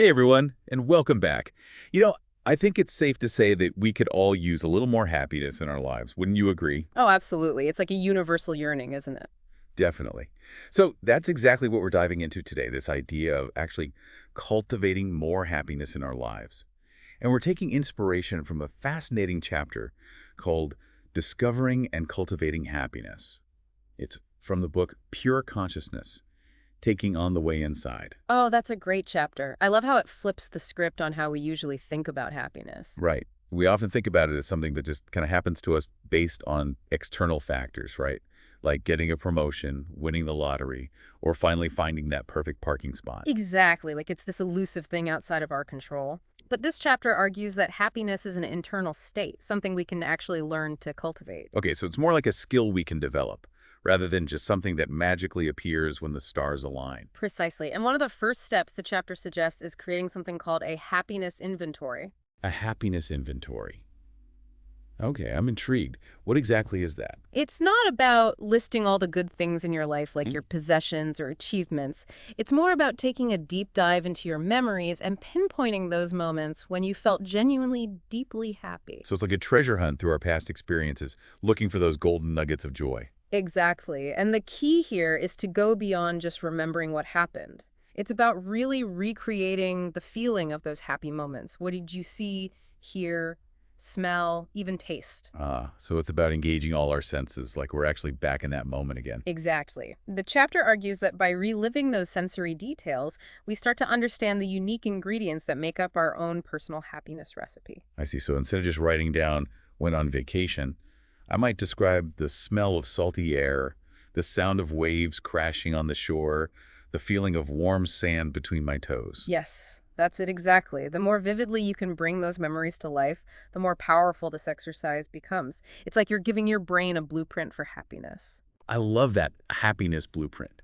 Hey everyone, and welcome back. I think it's safe to say that we could all use a little more happiness in our lives. Wouldn't you agree? Oh, absolutely. It's like a universal yearning, isn't it? Definitely. So that's exactly what we're diving into today, this idea of actually cultivating more happiness in our lives. And we're taking inspiration from a fascinating chapter called Discovering and Cultivating Happiness. It's from the book Pure Consciousness, Taking on the Way Inside. Oh, that's a great chapter. I love how it flips the script on how we usually think about happiness. Right. We often think about it as something that just kind of happens to us based on external factors, right? Like getting a promotion, winning the lottery, or finally finding that perfect parking spot. Exactly, like it's this elusive thing outside of our control. But this chapter argues that happiness is an internal state, something we can actually learn to cultivate. Okay, so it's more like a skill we can develop, rather than just something that magically appears when the stars align. Precisely. And one of the first steps the chapter suggests is creating something called a happiness inventory. A happiness inventory. Okay, I'm intrigued. What exactly is that? It's not about listing all the good things in your life, like your possessions or achievements. It's more about taking a deep dive into your memories and pinpointing those moments when you felt genuinely deeply happy. So it's like a treasure hunt through our past experiences, looking for those golden nuggets of joy. Exactly. And the key here is to go beyond just remembering what happened. It's about really recreating the feeling of those happy moments. What did you see, hear, smell, even taste? So it's about engaging all our senses, like we're actually back in that moment again. Exactly. The chapter argues that by reliving those sensory details, we start to understand the unique ingredients that make up our own personal happiness recipe. I see. So instead of just writing down "went on vacation," I might describe the smell of salty air, the sound of waves crashing on the shore, the feeling of warm sand between my toes. Yes, that's it exactly. The more vividly you can bring those memories to life, the more powerful this exercise becomes. It's like you're giving your brain a blueprint for happiness. I love that happiness blueprint.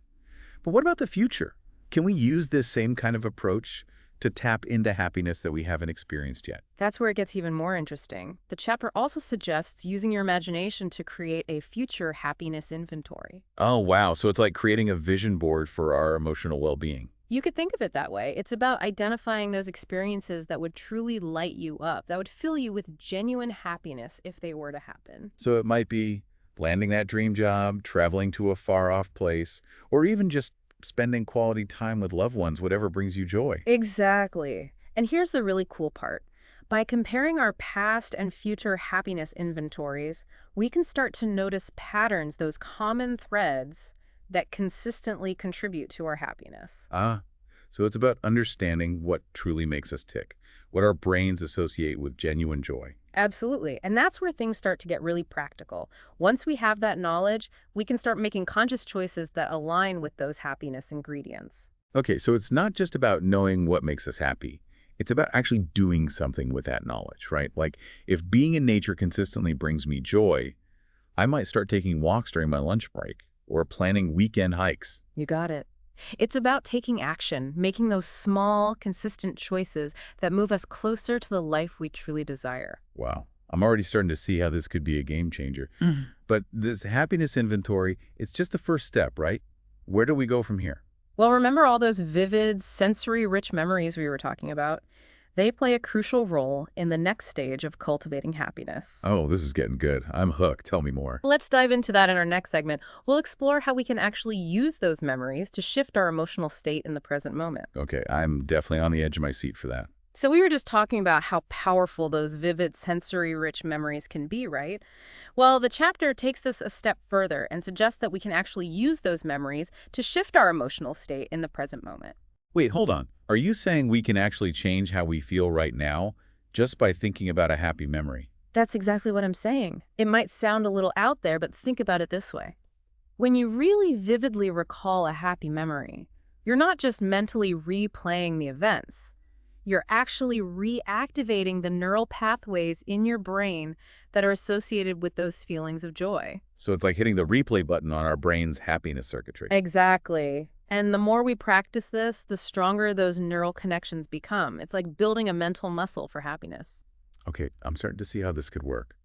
But what about the future? Can we use this same kind of approach to tap into happiness that we haven't experienced yet? That's where it gets even more interesting. The chapter also suggests using your imagination to create a future happiness inventory. Oh, wow. So it's like creating a vision board for our emotional well-being. You could think of it that way. It's about identifying those experiences that would truly light you up, that would fill you with genuine happiness if they were to happen. So it might be landing that dream job, traveling to a far-off place, or even just spending quality time with loved ones, whatever brings you joy. Exactly. And here's the really cool part. By comparing our past and future happiness inventories, we can start to notice patterns, those common threads that consistently contribute to our happiness. So it's about understanding what truly makes us tick, what our brains associate with genuine joy. Absolutely. And that's where things start to get really practical. Once we have that knowledge, we can start making conscious choices that align with those happiness ingredients. Okay, so it's not just about knowing what makes us happy. It's about actually doing something with that knowledge, right? Like if being in nature consistently brings me joy, I might start taking walks during my lunch break or planning weekend hikes. You got it. It's about taking action, making those small, consistent choices that move us closer to the life we truly desire. Wow. I'm already starting to see how this could be a game changer. But this happiness inventory, it's just the first step, right? Where do we go from here? Well, remember all those vivid, sensory-rich memories we were talking about? They play a crucial role in the next stage of cultivating happiness. Oh, this is getting good. I'm hooked. Tell me more. Let's dive into that in our next segment. We'll explore how we can actually use those memories to shift our emotional state in the present moment. Okay, I'm definitely on the edge of my seat for that. So we were just talking about how powerful those vivid, sensory-rich memories can be, right? Well, the chapter takes this a step further and suggests that we can actually use those memories to shift our emotional state in the present moment. Wait, hold on. Are you saying we can actually change how we feel right now just by thinking about a happy memory? That's exactly what I'm saying. It might sound a little out there, but think about it this way. When you really vividly recall a happy memory, you're not just mentally replaying the events. You're actually reactivating the neural pathways in your brain that are associated with those feelings of joy. So it's like hitting the replay button on our brain's happiness circuitry. Exactly. And the more we practice this, the stronger those neural connections become. It's like building a mental muscle for happiness. Okay, I'm starting to see how this could work.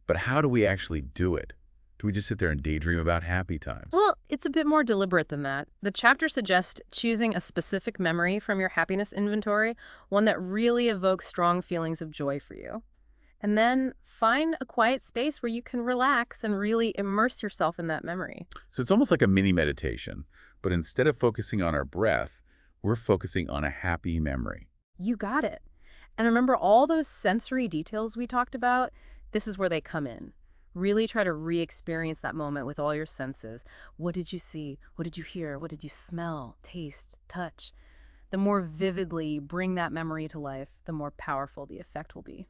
But how do we actually do it? Do we just sit there and daydream about happy times? Well, it's a bit more deliberate than that. The chapter suggests choosing a specific memory from your happiness inventory, one that really evokes strong feelings of joy for you. And then find a quiet space where you can relax and really immerse yourself in that memory. So it's almost like a mini meditation, but instead of focusing on our breath, we're focusing on a happy memory. You got it. And remember all those sensory details we talked about? This is where they come in. Really try to re-experience that moment with all your senses. What did you see? What did you hear? What did you smell, taste, touch? The more vividly you bring that memory to life, the more powerful the effect will be.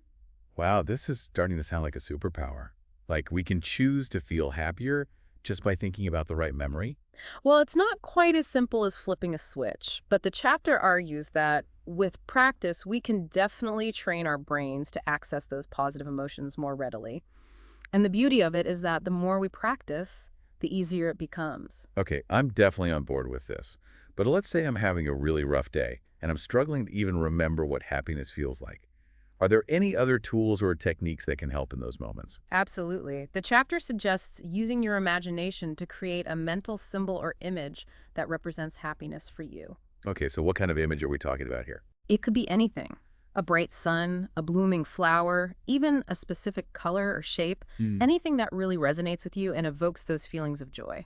Wow, this is starting to sound like a superpower. Like we can choose to feel happier just by thinking about the right memory? Well, it's not quite as simple as flipping a switch, but the chapter argues that with practice, we can definitely train our brains to access those positive emotions more readily. And the beauty of it is that the more we practice, the easier it becomes. Okay, I'm definitely on board with this. But let's say I'm having a really rough day and I'm struggling to even remember what happiness feels like. Are there any other tools or techniques that can help in those moments? Absolutely. The chapter suggests using your imagination to create a mental symbol or image that represents happiness for you. Okay, so what kind of image are we talking about here? It could be anything. A bright sun, a blooming flower, even a specific color or shape, anything that really resonates with you and evokes those feelings of joy.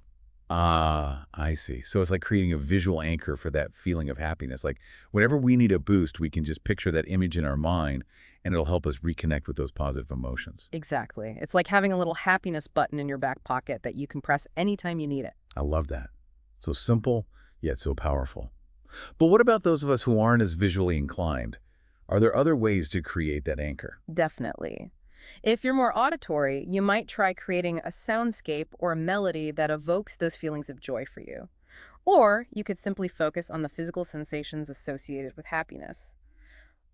Ah, I see. So it's like creating a visual anchor for that feeling of happiness. Like whenever we need a boost, we can just picture that image in our mind and it'll help us reconnect with those positive emotions. Exactly. It's like having a little happiness button in your back pocket that you can press anytime you need it. I love that. So simple, yet so powerful. But what about those of us who aren't as visually inclined? Are there other ways to create that anchor? Definitely. If you're more auditory, you might try creating a soundscape or a melody that evokes those feelings of joy for you. Or you could simply focus on the physical sensations associated with happiness.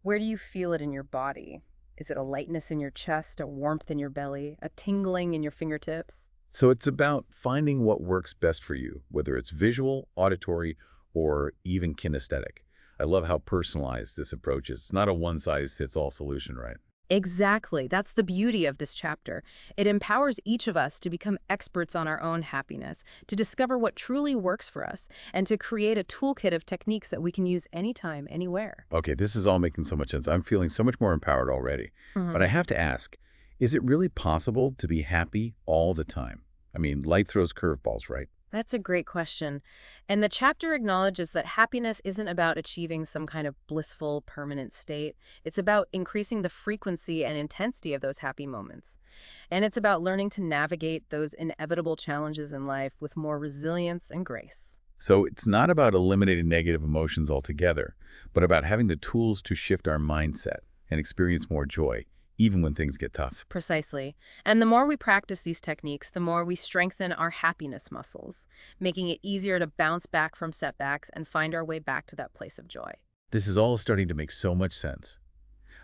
Where do you feel it in your body? Is it a lightness in your chest, a warmth in your belly, a tingling in your fingertips? So it's about finding what works best for you, whether it's visual, auditory, or even kinesthetic. I love how personalized this approach is. It's not a one-size-fits-all solution, right? Exactly. That's the beauty of this chapter. It empowers each of us to become experts on our own happiness, to discover what truly works for us, and to create a toolkit of techniques that we can use anytime, anywhere. Okay, this is all making so much sense. I'm feeling so much more empowered already. But I have to ask, is it really possible to be happy all the time? I mean, life throws curveballs, right? That's a great question. And the chapter acknowledges that happiness isn't about achieving some kind of blissful, permanent state. It's about increasing the frequency and intensity of those happy moments. And it's about learning to navigate those inevitable challenges in life with more resilience and grace. So it's not about eliminating negative emotions altogether, but about having the tools to shift our mindset and experience more joy, even when things get tough. Precisely. And the more we practice these techniques, the more we strengthen our happiness muscles, making it easier to bounce back from setbacks and find our way back to that place of joy. This is all starting to make so much sense.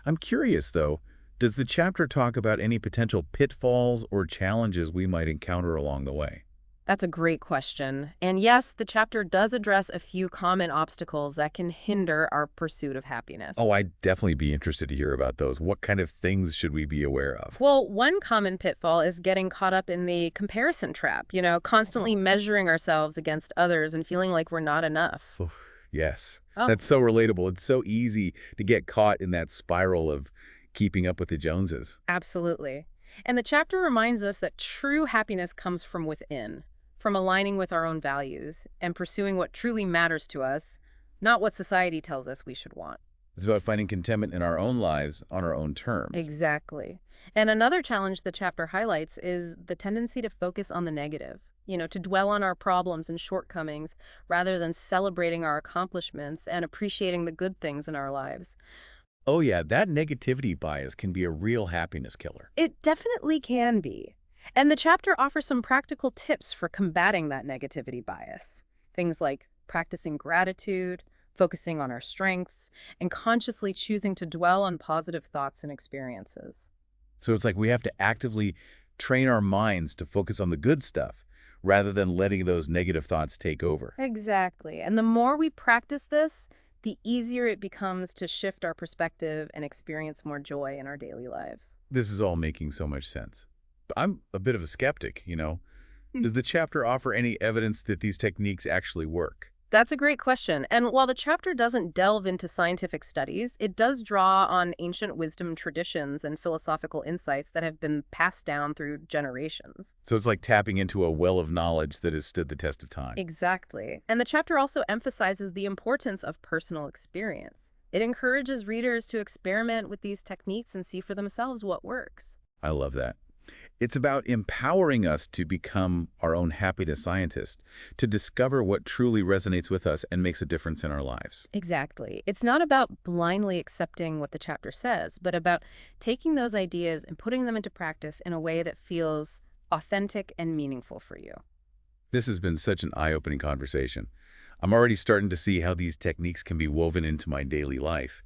I'm curious, though, does the chapter talk about any potential pitfalls or challenges we might encounter along the way? That's a great question. And yes, the chapter does address a few common obstacles that can hinder our pursuit of happiness. Oh, I'd definitely be interested to hear about those. What kind of things should we be aware of? Well, one common pitfall is getting caught up in the comparison trap, constantly measuring ourselves against others and feeling like we're not enough. Oof, yes, Oh, that's so relatable. It's so easy to get caught in that spiral of keeping up with the Joneses. absolutely. And the chapter reminds us that true happiness comes from within, from aligning with our own values and pursuing what truly matters to us, not what society tells us we should want. It's about finding contentment in our own lives on our own terms. Exactly. And another challenge the chapter highlights is the tendency to focus on the negative, to dwell on our problems and shortcomings rather than celebrating our accomplishments and appreciating the good things in our lives. Oh yeah, that negativity bias can be a real happiness killer. It definitely can be. And the chapter offers some practical tips for combating that negativity bias. Things like practicing gratitude, focusing on our strengths, and consciously choosing to dwell on positive thoughts and experiences. So it's like we have to actively train our minds to focus on the good stuff rather than letting those negative thoughts take over. Exactly. And the more we practice this, the easier it becomes to shift our perspective and experience more joy in our daily lives. This is all making so much sense. I'm a bit of a skeptic. Does the chapter offer any evidence that these techniques actually work? That's a great question. And while the chapter doesn't delve into scientific studies, it does draw on ancient wisdom traditions and philosophical insights that have been passed down through generations. So it's like tapping into a well of knowledge that has stood the test of time. Exactly. And the chapter also emphasizes the importance of personal experience. It encourages readers to experiment with these techniques and see for themselves what works. I love that. It's about empowering us to become our own happiness scientists, to discover what truly resonates with us and makes a difference in our lives. Exactly. It's not about blindly accepting what the chapter says, but about taking those ideas and putting them into practice in a way that feels authentic and meaningful for you. This has been such an eye-opening conversation. I'm already starting to see how these techniques can be woven into my daily life.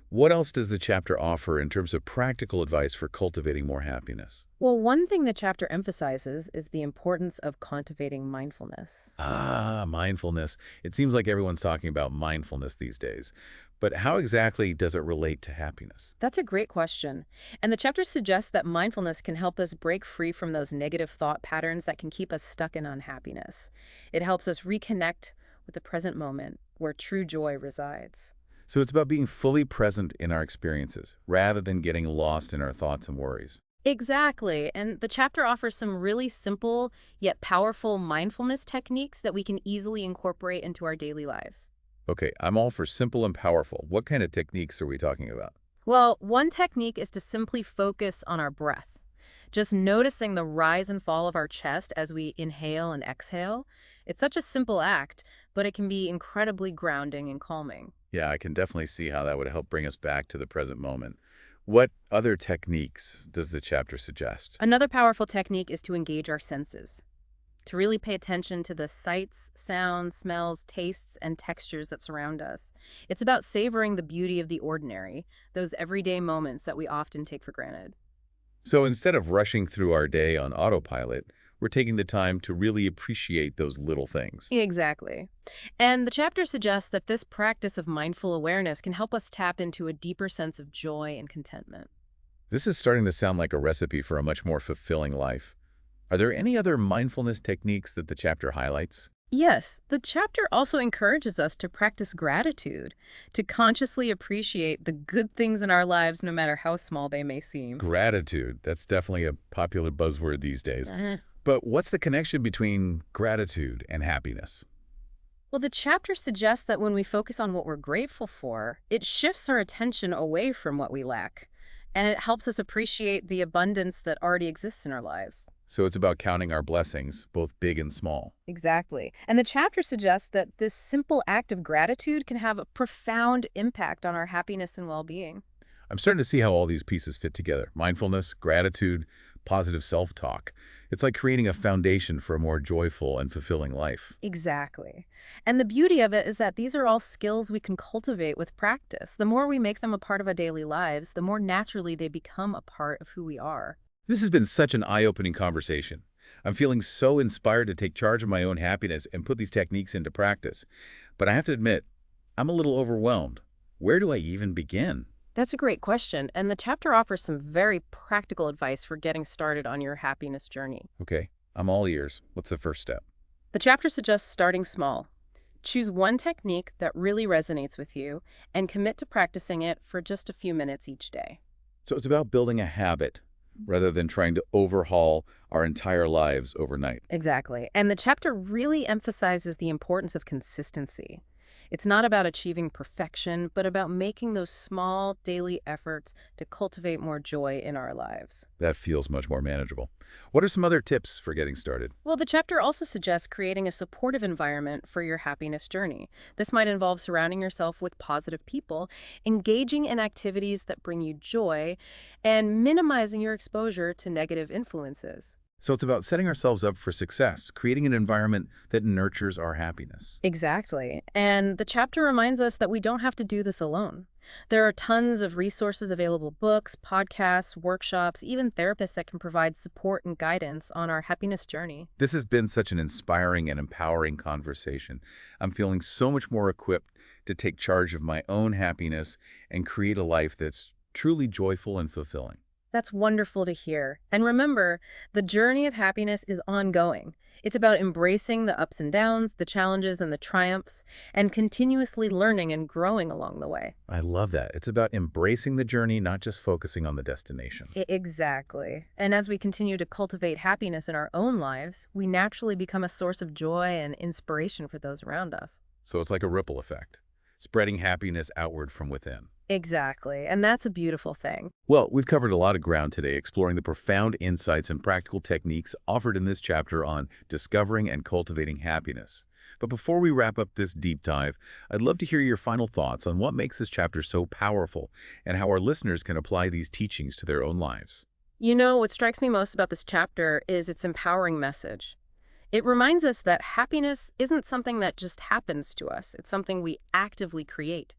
What else does the chapter offer in terms of practical advice for cultivating more happiness? Well, one thing the chapter emphasizes is the importance of cultivating mindfulness. Ah, mindfulness. It seems like everyone's talking about mindfulness these days. But how exactly does it relate to happiness? That's a great question. And the chapter suggests that mindfulness can help us break free from those negative thought patterns that can keep us stuck in unhappiness. It helps us reconnect with the present moment where true joy resides. So it's about being fully present in our experiences, rather than getting lost in our thoughts and worries. Exactly. And the chapter offers some really simple yet powerful mindfulness techniques that we can easily incorporate into our daily lives. Okay, I'm all for simple and powerful. What kind of techniques are we talking about? Well, one technique is to simply focus on our breath. Just noticing the rise and fall of our chest as we inhale and exhale. It's such a simple act, but it can be incredibly grounding and calming. Yeah, I can definitely see how that would help bring us back to the present moment. What other techniques does the chapter suggest? Another powerful technique is to engage our senses, to really pay attention to the sights, sounds, smells, tastes, and textures that surround us. It's about savoring the beauty of the ordinary, those everyday moments that we often take for granted. So instead of rushing through our day on autopilot, we're taking the time to really appreciate those little things. Exactly. And the chapter suggests that this practice of mindful awareness can help us tap into a deeper sense of joy and contentment. This is starting to sound like a recipe for a much more fulfilling life. Are there any other mindfulness techniques that the chapter highlights? Yes, the chapter also encourages us to practice gratitude, to consciously appreciate the good things in our lives no matter how small they may seem. Gratitude. That's definitely a popular buzzword these days. Uh-huh. But what's the connection between gratitude and happiness? Well, the chapter suggests that when we focus on what we're grateful for, it shifts our attention away from what we lack, and it helps us appreciate the abundance that already exists in our lives. So it's about counting our blessings, both big and small. Exactly. And the chapter suggests that this simple act of gratitude can have a profound impact on our happiness and well-being. I'm starting to see how all these pieces fit together. Mindfulness, gratitude, positive self-talk. It's like creating a foundation for a more joyful and fulfilling life. Exactly. And the beauty of it is that these are all skills we can cultivate with practice. The more we make them a part of our daily lives, the more naturally they become a part of who we are. This has been such an eye-opening conversation. I'm feeling so inspired to take charge of my own happiness and put these techniques into practice. But I have to admit, I'm a little overwhelmed. Where do I even begin? That's a great question, and the chapter offers some very practical advice for getting started on your happiness journey. Okay, I'm all ears. What's the first step? The chapter suggests starting small. Choose one technique that really resonates with you and commit to practicing it for just a few minutes each day. So it's about building a habit rather than trying to overhaul our entire lives overnight. Exactly. And the chapter really emphasizes the importance of consistency. It's not about achieving perfection, but about making those small daily efforts to cultivate more joy in our lives. That feels much more manageable. What are some other tips for getting started? Well, the chapter also suggests creating a supportive environment for your happiness journey. This might involve surrounding yourself with positive people, engaging in activities that bring you joy, and minimizing your exposure to negative influences. So it's about setting ourselves up for success, creating an environment that nurtures our happiness. Exactly. And the chapter reminds us that we don't have to do this alone. There are tons of resources available, books, podcasts, workshops, even therapists that can provide support and guidance on our happiness journey. This has been such an inspiring and empowering conversation. I'm feeling so much more equipped to take charge of my own happiness and create a life that's truly joyful and fulfilling. That's wonderful to hear. And remember, the journey of happiness is ongoing. It's about embracing the ups and downs, the challenges and the triumphs, and continuously learning and growing along the way. I love that. It's about embracing the journey, not just focusing on the destination. Exactly. And as we continue to cultivate happiness in our own lives, we naturally become a source of joy and inspiration for those around us. So it's like a ripple effect, spreading happiness outward from within. Exactly. And that's a beautiful thing. Well, we've covered a lot of ground today exploring the profound insights and practical techniques offered in this chapter on discovering and cultivating happiness. But before we wrap up this deep dive, I'd love to hear your final thoughts on what makes this chapter so powerful and how our listeners can apply these teachings to their own lives. You know, what strikes me most about this chapter is its empowering message. It reminds us that happiness isn't something that just happens to us. It's something we actively create.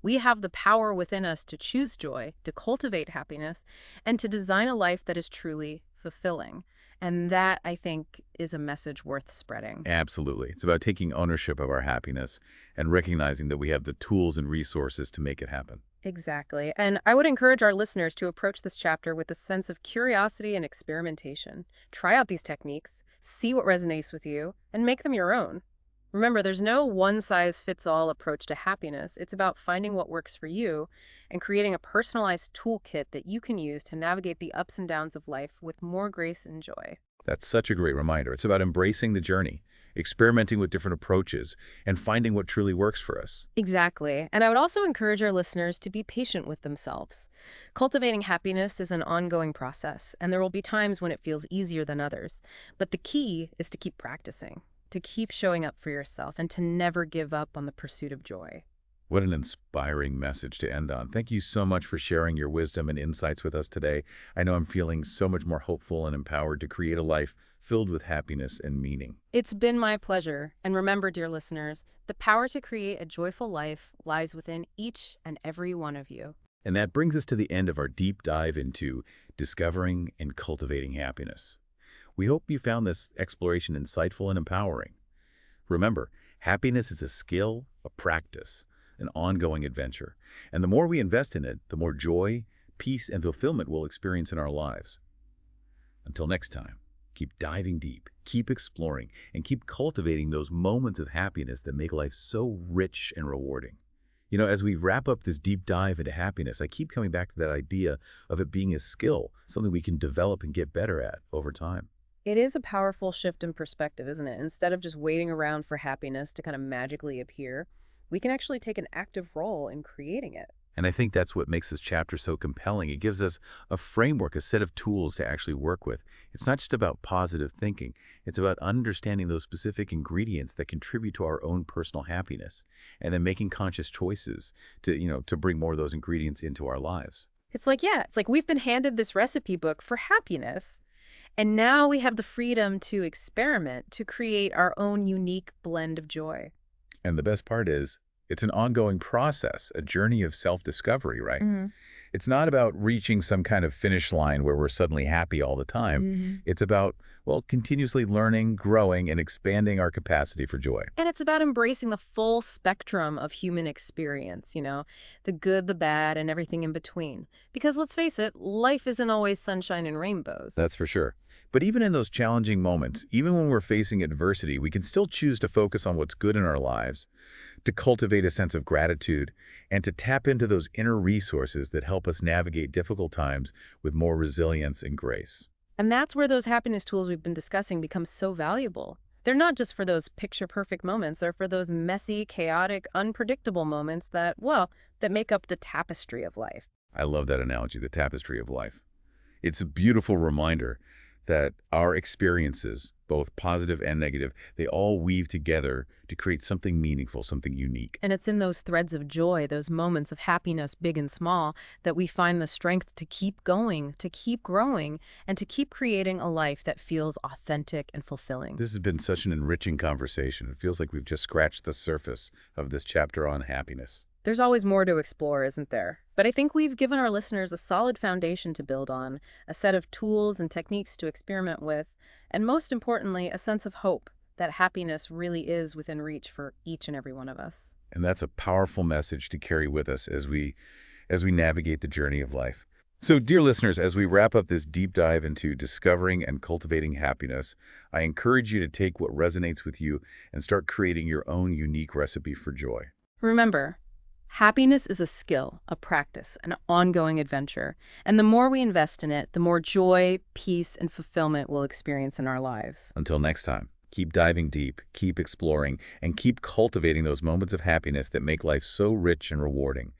We have the power within us to choose joy, to cultivate happiness, and to design a life that is truly fulfilling. And that, I think, is a message worth spreading. Absolutely. It's about taking ownership of our happiness and recognizing that we have the tools and resources to make it happen. Exactly. And I would encourage our listeners to approach this chapter with a sense of curiosity and experimentation. Try out these techniques, see what resonates with you, and make them your own. Remember, there's no one-size-fits-all approach to happiness. It's about finding what works for you and creating a personalized toolkit that you can use to navigate the ups and downs of life with more grace and joy. That's such a great reminder. It's about embracing the journey, experimenting with different approaches, and finding what truly works for us. Exactly. And I would also encourage our listeners to be patient with themselves. Cultivating happiness is an ongoing process, and there will be times when it feels easier than others. But the key is to keep practicing, to keep showing up for yourself, and to never give up on the pursuit of joy. What an inspiring message to end on. Thank you so much for sharing your wisdom and insights with us today. I know I'm feeling so much more hopeful and empowered to create a life filled with happiness and meaning. It's been my pleasure. And remember, dear listeners, the power to create a joyful life lies within each and every one of you. And that brings us to the end of our deep dive into discovering and cultivating happiness. We hope you found this exploration insightful and empowering. Remember, happiness is a skill, a practice, an ongoing adventure. And the more we invest in it, the more joy, peace, and fulfillment we'll experience in our lives. Until next time, keep diving deep, keep exploring, and keep cultivating those moments of happiness that make life so rich and rewarding. You know, as we wrap up this deep dive into happiness, I keep coming back to that idea of it being a skill, something we can develop and get better at over time. It is a powerful shift in perspective, isn't it? Instead of just waiting around for happiness to kind of magically appear, we can actually take an active role in creating it. And I think that's what makes this chapter so compelling. It gives us a framework, a set of tools to actually work with. It's not just about positive thinking. It's about understanding those specific ingredients that contribute to our own personal happiness and then making conscious choices to bring more of those ingredients into our lives. It's like we've been handed this recipe book for happiness. And now we have the freedom to experiment, to create our own unique blend of joy. And the best part is, it's an ongoing process, a journey of self-discovery, right? Hmm. It's not about reaching some kind of finish line where we're suddenly happy all the time. It's about, well, continuously learning, growing, and expanding our capacity for joy. And it's about embracing the full spectrum of human experience, the good, the bad, and everything in between. Because let's face it, life isn't always sunshine and rainbows. That's for sure. But even in those challenging moments, even when we're facing adversity, we can still choose to focus on what's good in our lives, to cultivate a sense of gratitude, and to tap into those inner resources that help us navigate difficult times with more resilience and grace. And that's where those happiness tools we've been discussing become so valuable. They're not just for those picture-perfect moments, they're for those messy, chaotic, unpredictable moments that make up the tapestry of life. I love that analogy, the tapestry of life. It's a beautiful reminder that our experiences, both positive and negative, they all weave together to create something meaningful, something unique. And it's in those threads of joy, those moments of happiness, big and small, that we find the strength to keep going, to keep growing, and to keep creating a life that feels authentic and fulfilling. This has been such an enriching conversation. It feels like we've just scratched the surface of this chapter on happiness. There's always more to explore, isn't there? But I think we've given our listeners a solid foundation to build on, a set of tools and techniques to experiment with, and most importantly, a sense of hope that happiness really is within reach for each and every one of us. And that's a powerful message to carry with us as we navigate the journey of life. So, dear listeners, as we wrap up this deep dive into discovering and cultivating happiness, I encourage you to take what resonates with you and start creating your own unique recipe for joy. Remember, happiness is a skill, a practice, an ongoing adventure. And the more we invest in it, the more joy, peace, and fulfillment we'll experience in our lives. Until next time, keep diving deep, keep exploring, and keep cultivating those moments of happiness that make life so rich and rewarding.